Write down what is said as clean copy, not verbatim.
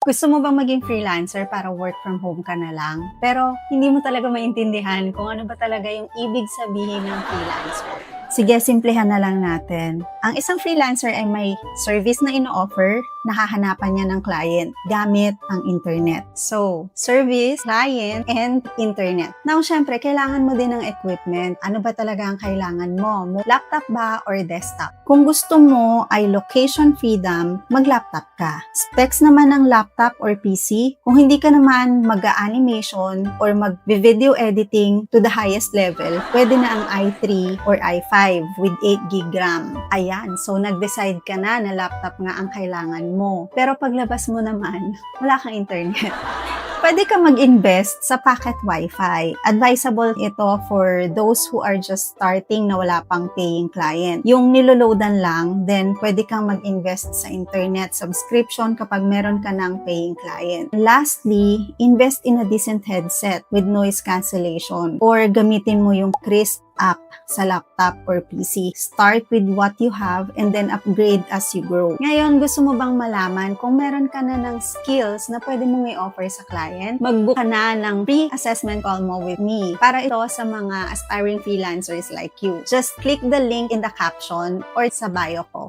Gusto mo bang maging freelancer para work from home ka na lang? Pero hindi mo talaga maintindihan kung ano ba talaga yung ibig sabihin ng freelancer. Sige, simplihan na lang natin. Ang isang freelancer ay may service na ino-offer, nahahanapan niya ng client gamit ang internet. So, service, client, and internet. Now, syempre, kailangan mo din ng equipment. Ano ba talaga ang kailangan mo? Laptop ba or desktop? Kung gusto mo ay location freedom, mag-laptop ka. Specs naman ng laptop or PC, kung hindi ka naman mag-animation or mag-video editing to the highest level, pwede na ang i3 or i5 with 8GB RAM. Ayan, so nag-decide ka na laptop nga ang kailangan mo. Pero paglabas mo naman, wala kang internet. Pwede ka mag-invest sa pocket wifi. Advisable ito for those who are just starting na wala pang paying client. Yung niloloadan lang, then pwede kang mag-invest sa internet subscription kapag meron ka ng paying client. Lastly, invest in a decent headset with noise cancellation or gamitin mo yung Crisp app sa laptop or PC. Start with what you have and then upgrade as you grow. Ngayon, gusto mo bang malaman kung meron ka na ng skills na pwede mong i-offer sa client? Mag-book ka na ng free assessment call mo with me para ito sa mga aspiring freelancers like you. Just click the link in the caption or sa bio ko.